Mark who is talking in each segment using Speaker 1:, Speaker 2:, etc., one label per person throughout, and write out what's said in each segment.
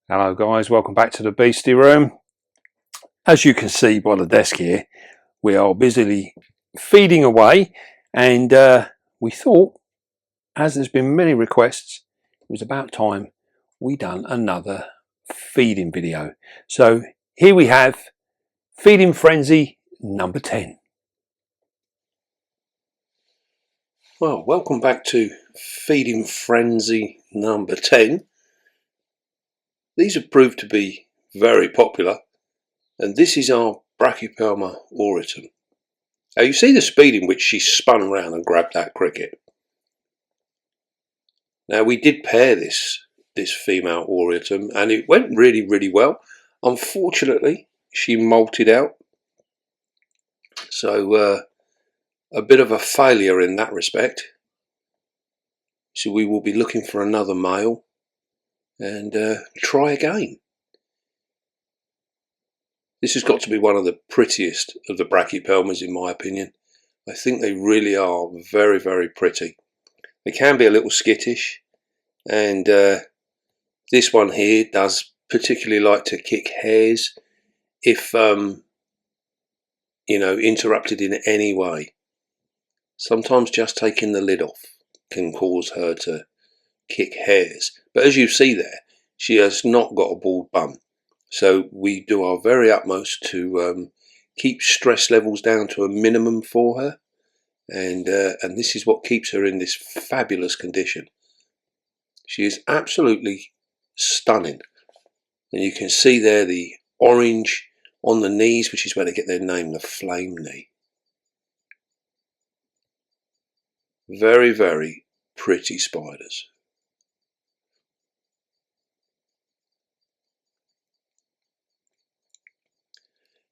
Speaker 1: Hello guys, welcome back to the Beastie Room. As you can see by the desk here, we are busily feeding away, and we thought, as there's been many requests, it was about time we done another feeding video. So here we have Feeding Frenzy number 10.
Speaker 2: Well, welcome back to Feeding Frenzy number 10. These have proved to be very popular, and this is our Brachypelma auritum. Now you see the speed in which she spun around and grabbed that cricket. Now we did pair this female auritum, and it went really well. Unfortunately, she molted out, so a bit of a failure in that respect. So we will be looking for another male and try again. This has got to be one of the prettiest of the Brachypelmas in my opinion. I think they really are very pretty. They can be a little skittish, and this one here does particularly like to kick hares if interrupted in any way. Sometimes just taking the lid off can cause her to kick hares, but as you see there, she has not got a bald bum. So we do our very utmost to keep stress levels down to a minimum for her, and this is what keeps her in this fabulous condition. She is absolutely stunning, and you can see there the orange on the knees, which is where they get their name, the flame knee. Very pretty spiders.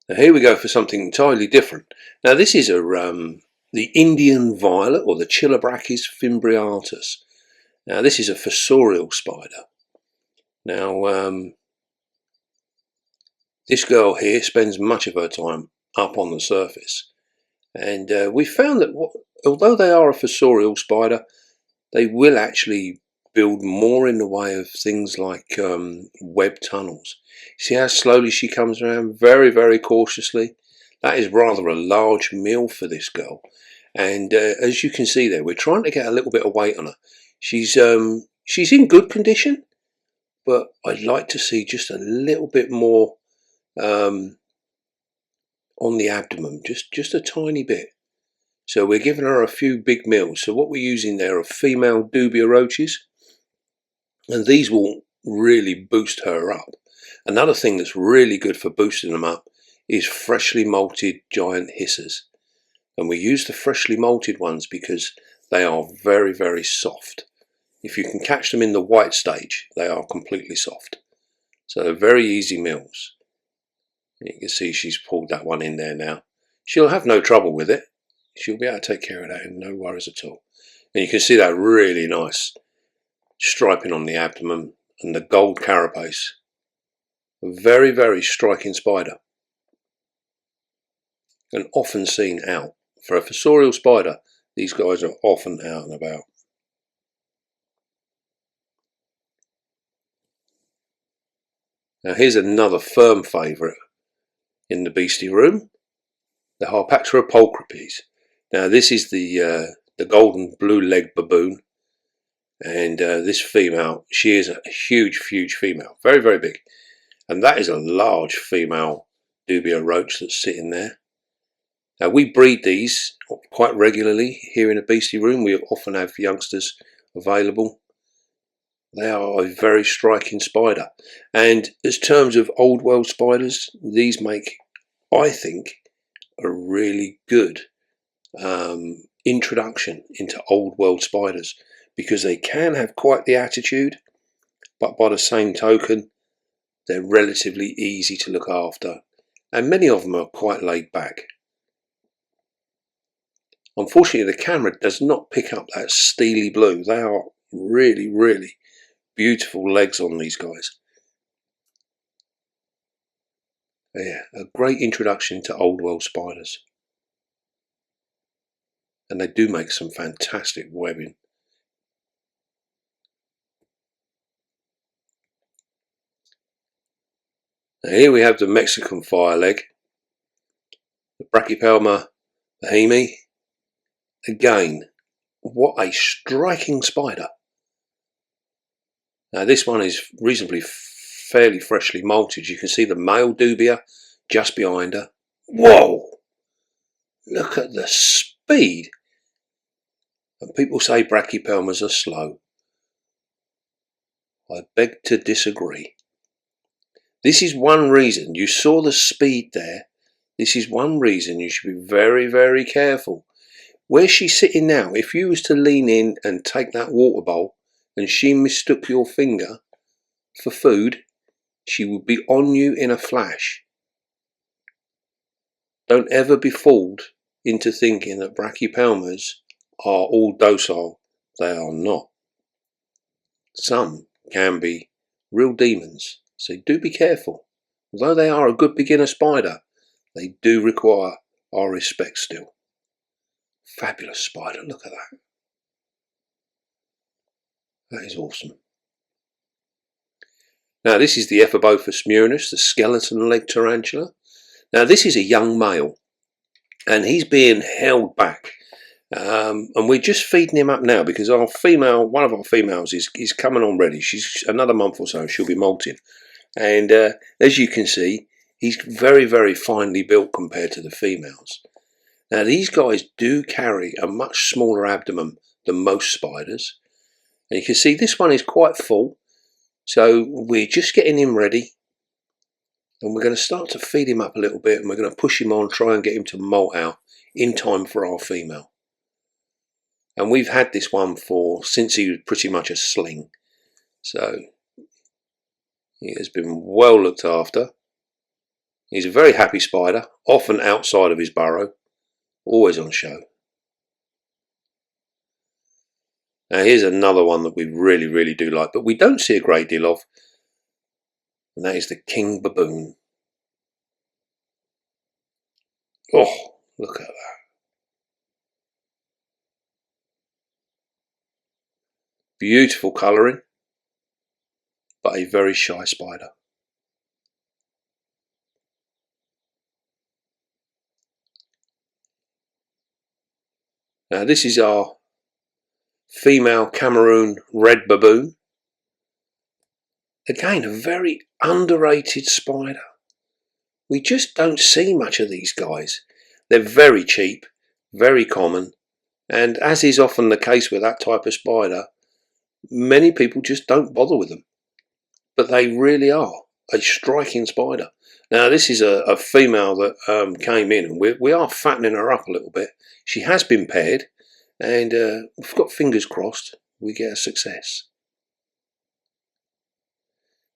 Speaker 2: Now here we go for something entirely different. Now this is the Indian violet, or the Chilobrachys fimbriatus. Now this is a fossorial spider. Now this girl here spends much of her time up on the surface, and we found that although they are a fossorial spider, they will actually build more in the way of things like web tunnels. See how slowly she comes around, very cautiously. That is rather a large meal for this girl, and as you can see there, we're trying to get a little bit of weight on her. She's in good condition, but I'd like to see just a little bit more on the abdomen, just a tiny bit. So we're giving her a few big meals. So what we're using there are female dubia roaches, and these will really boost her up. Another thing that's really good for boosting them up is freshly molted giant hissers, and we use the freshly molted ones because they are very soft. If you can catch them in the white stage, they are completely soft, so they're very easy meals. You can see she's pulled that one in there now. She'll have no trouble with it. She'll be able to take care of that, no worries at all. And you can see that really nice striping on the abdomen and the gold carapace. A very striking spider, and often seen out. For a fossorial spider, these guys are often out and about. Now here's another firm favourite in the Beastie Room, the Harpactira pulchripes. Now this is the golden blue-legged baboon, and this female, she is a huge female, very big, and that is a large female dubia roach that's sitting there. Now we breed these quite regularly here in the Beastie Room. We often have youngsters available. They are a very striking spider, and as terms of old world spiders, these make, I think, a really good introduction into old world spiders, because they can have quite the attitude, but by the same token they're relatively easy to look after, and many of them are quite laid back. Unfortunately, the camera does not pick up that steely blue. They are really beautiful legs on these guys. Yeah, a great introduction to old world spiders, and they do make some fantastic webbing. Now here we have the Mexican fireleg, the Brachypelma boehmei. Again, what a striking spider. Now this one is reasonably fairly freshly molted. You can see the male dubia just behind her. Whoa! Look at the speed. And people say Brachypelmas are slow. I beg to disagree. This is one reason, you saw the speed there. This is one reason you should be very, very careful. Where she's sitting now, if you was to lean in and take that water bowl and she mistook your finger for food, she would be on you in a flash. Don't ever be fooled into thinking that Brachypelmas are all docile. They are not. Some can be real demons, so do be careful. Although they are a good beginner spider, they do require our respect still. Fabulous spider, look at that. That is awesome. Now this is the Ephobophus murinus, the skeleton leg tarantula. Now this is a young male and he's being held back. And we're just feeding him up now because our female, one of our females is coming on ready. She's another month or so, she'll be molting. And as you can see, he's very, very finely built compared to the females. Now these guys do carry a much smaller abdomen than most spiders. And you can see this one is quite full. So we're just getting him ready. And we're going to start to feed him up a little bit and we're going to push him on, try and get him to molt out in time for our female. And we've had this one since he was pretty much a sling. So he has been well looked after. He's a very happy spider, often outside of his burrow, always on show. Now here's another one that we really, really do like, but we don't see a great deal of. And that is the king baboon. Oh, look at that. Beautiful colouring, but a very shy spider. Now this is our female Cameroon red baboon. Again, a very underrated spider. We just don't see much of these guys. They're very cheap, very common, and as is often the case with that type of spider, many people just don't bother with them. But they really are a striking spider. Now this is a female that came in, and we are fattening her up a little bit. She has been paired, and we've got fingers crossed we get a success.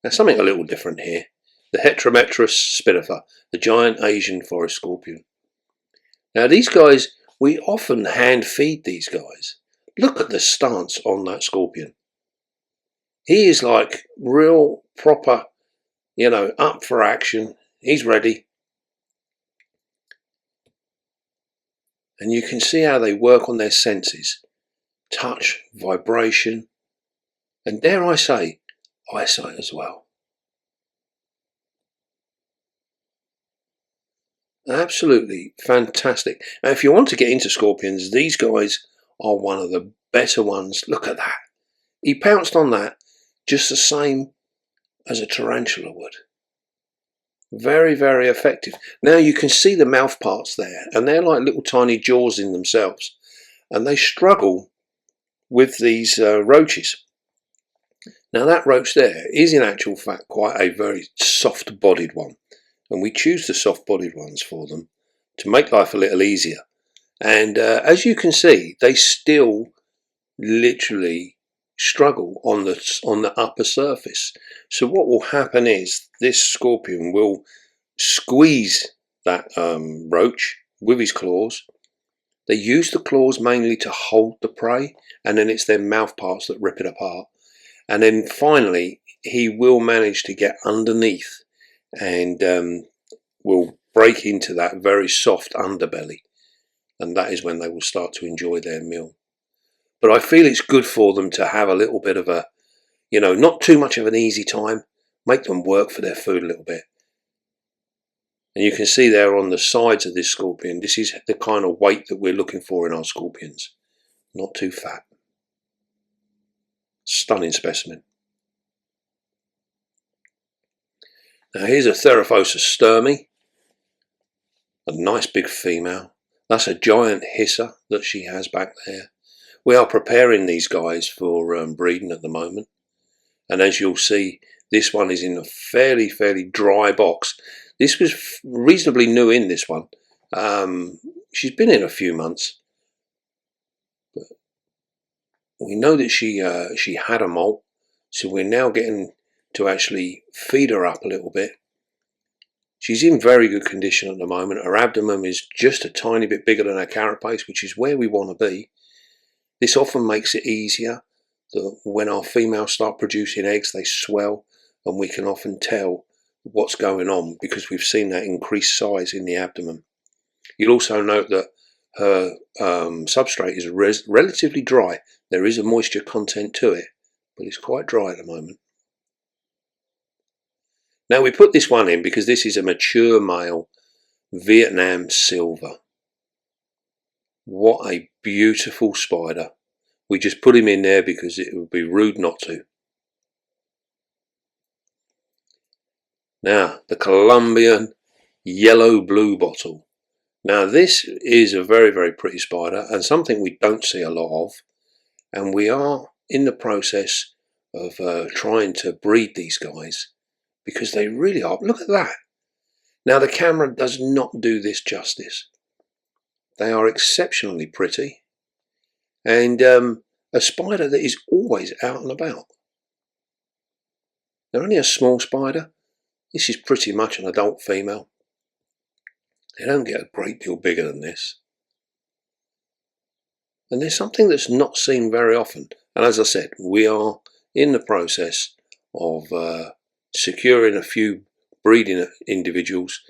Speaker 2: Now something a little different here. The Heterometrus spinifer, the giant Asian forest scorpion. Now these guys, we often hand feed these guys. Look at the stance on that scorpion. He is like real proper, up for action. He's ready. And you can see how they work on their senses. Touch, vibration, and dare I say, eyesight as well. Absolutely fantastic. Now if you want to get into scorpions, these guys are one of the better ones. Look at that. He pounced on that just the same as a tarantula would. Very, very effective. Now you can see the mouth parts there, and they're like little tiny jaws in themselves, and they struggle with these roaches. Now that roach there is in actual fact quite a very soft bodied one, and we choose the soft bodied ones for them to make life a little easier. And as you can see, they still literally struggle on the upper surface. So what will happen is this scorpion will squeeze that roach with his claws. They use the claws mainly to hold the prey, and then it's their mouth parts that rip it apart. And then finally he will manage to get underneath and will break into that very soft underbelly, and that is when they will start to enjoy their meal. But I feel it's good for them to have a little bit of a, not too much of an easy time. Make them work for their food a little bit. And you can see there on the sides of this scorpion, this is the kind of weight that we're looking for in our scorpions. Not too fat. Stunning specimen. Now here's a Theraphosa sturmey. A nice big female. That's a giant hisser that she has back there. We are preparing these guys for breeding at the moment. And as you'll see, this one is in a fairly dry box. This was reasonably new in this one. She's been in a few months. But we know that she had a molt, so we're now getting to actually feed her up a little bit. She's in very good condition at the moment. Her abdomen is just a tiny bit bigger than her carapace, which is where we want to be. This often makes it easier that when our females start producing eggs, they swell, and we can often tell what's going on because we've seen that increased size in the abdomen. You'll also note that her substrate is relatively dry. There is a moisture content to it, but it's quite dry at the moment. Now we put this one in because this is a mature male Vietnam silver. What a beautiful spider. We just put him in there because it would be rude not to. Now, the Colombian yellow blue bottle. Now, this is a very pretty spider and something we don't see a lot of. And we are in the process of trying to breed these guys because they really are. Look at that. Now, the camera does not do this justice. They are exceptionally pretty. And a spider that is always out and about. They're only a small spider. This is pretty much an adult female. They don't get a great deal bigger than this. And there's something that's not seen very often. And as I said, we are in the process of securing a few breeding individuals,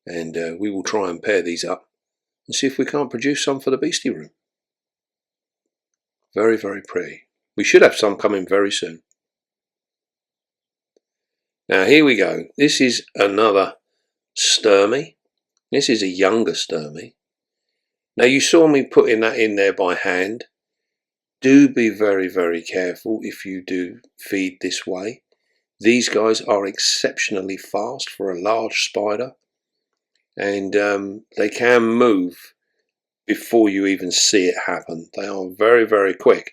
Speaker 2: and we will try and pair these up and see if we can't produce some for the beastie room. Very pretty. We should have some coming very soon. Now here we go. This is another sturmey. This is a younger sturmey. Now you saw me putting that in there by hand. Do be very careful if you do feed this way. These guys are exceptionally fast for a large spider, and they can move before you even see it happen. They are very quick.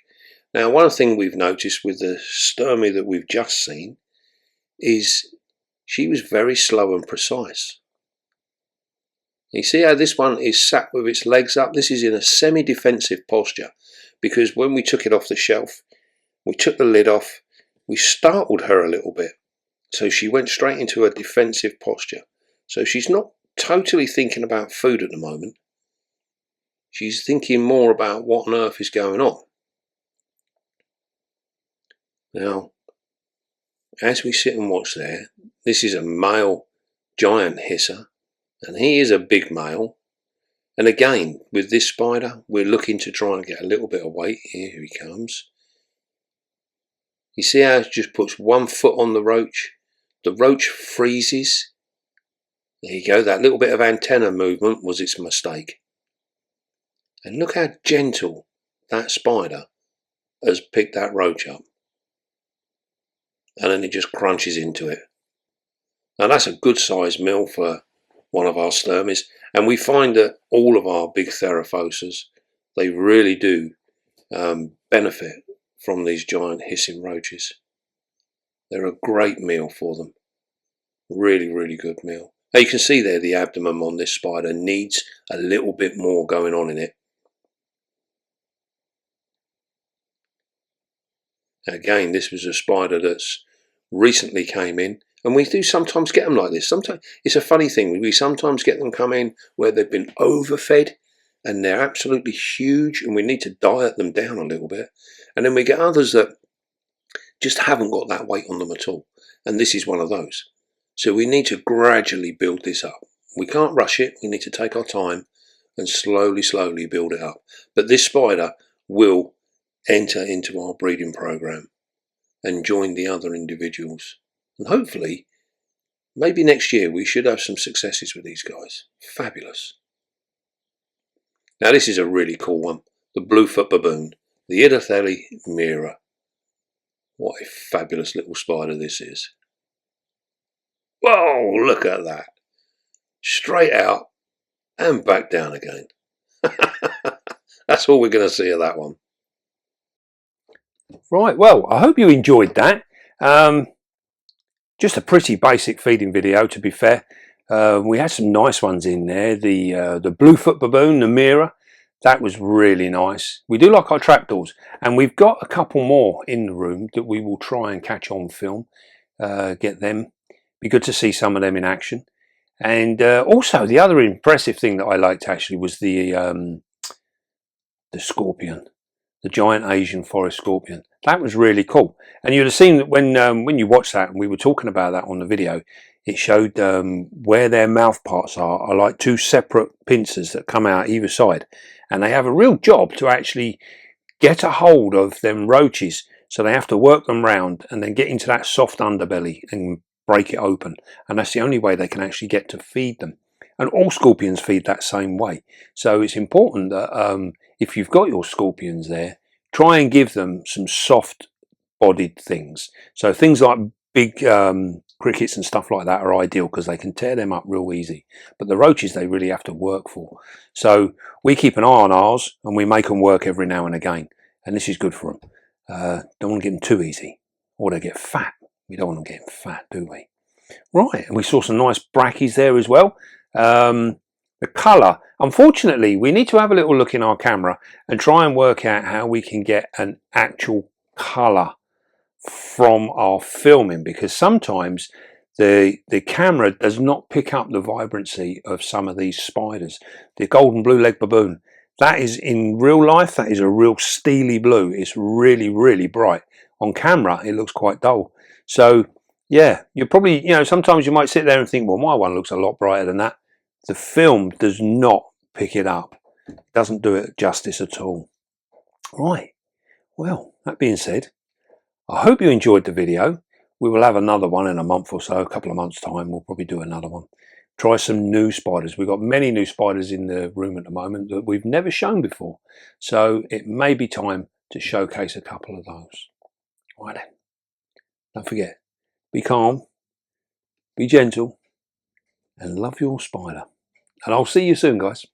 Speaker 2: Now one thing we've noticed with the sturmey that we've just seen is she was very slow and precise. You see how this one is sat with its legs up? This is in a semi-defensive posture because when we took it off the shelf, we took the lid off, we startled her a little bit. So she went straight into a defensive posture. So she's not totally thinking about food at the moment. She's thinking more about what on earth is going on. Now, as we sit and watch there, this is a male giant hisser, and he is a big male. And again, with this spider, we're looking to try and get a little bit of weight. Here he comes. You see how it just puts one foot on the roach? The roach freezes. There you go, that little bit of antenna movement was its mistake. And look how gentle that spider has picked that roach up. And then it just crunches into it. Now that's a good sized meal for one of our sturmies. And we find that all of our big Theraphosas, they really do benefit from these giant hissing roaches. They're a great meal for them. Really good meal. Now you can see there the abdomen on this spider needs a little bit more going on in it. Again, this was a spider that's recently came in, and we do sometimes get them like this. Sometimes it's a funny thing. We sometimes get them come in where they've been overfed and they're absolutely huge, and we need to diet them down a little bit. And then we get others that just haven't got that weight on them at all, and this is one of those. So we need to gradually build this up. We can't rush it. We need to take our time and slowly build it up. But this spider will enter into our breeding program and join the other individuals, and hopefully maybe next year we should have some successes with these guys. Fabulous. Now this is a really cool one. The bluefoot baboon. The Idothele mira. What a fabulous little spider this is. Whoa, look at that. Straight out and back down again. That's all we're going to see of that one.
Speaker 1: Right, well, I hope you enjoyed that. Just a pretty basic feeding video, to be fair. We had some nice ones in there. The bluefoot baboon, the mira, that was really nice. We do like our trapdoors, and we've got a couple more in the room that we will try and catch on film. Get them. Be good to see some of them in action. And also, the other impressive thing that I liked actually was the scorpion, the giant Asian forest scorpion. That was really cool. And you'd have seen that when you watched that, and we were talking about that on the video, it showed where their mouth parts are like two separate pincers that come out either side, and they have a real job to actually get a hold of them roaches. So they have to work them round and then get into that soft underbelly and break it open, and that's the only way they can actually get to feed them. And all scorpions feed that same way. So it's important that if you've got your scorpions there, try and give them some soft bodied things. So things like big crickets and stuff like that are ideal because they can tear them up real easy. But the roaches, they really have to work for. So we keep an eye on ours and we make them work every now and again. And this is good for them. Don't want to get them too easy or they get fat. We don't want them getting fat, do we? Right, and we saw some nice brackies there as well. The colour, unfortunately, we need to have a little look in our camera and try and work out how we can get an actual colour from our filming, because sometimes the camera does not pick up the vibrancy of some of these spiders. The golden blue leg baboon, that is in real life, that is a real steely blue. It's really, really bright. On camera, it looks quite dull. So yeah, you're probably, sometimes you might sit there and think, well, my one looks a lot brighter than that. The film does not pick it up. It doesn't do it justice at all. Right, well, that being said, I hope you enjoyed the video. We will have another one in a month or so, a couple of months' time. We'll probably do another one. Try some new spiders. We've got many new spiders in the room at the moment that we've never shown before. So it may be time to showcase a couple of those. Right then, don't forget, be calm, be gentle, and love your spider. And I'll see you soon, guys.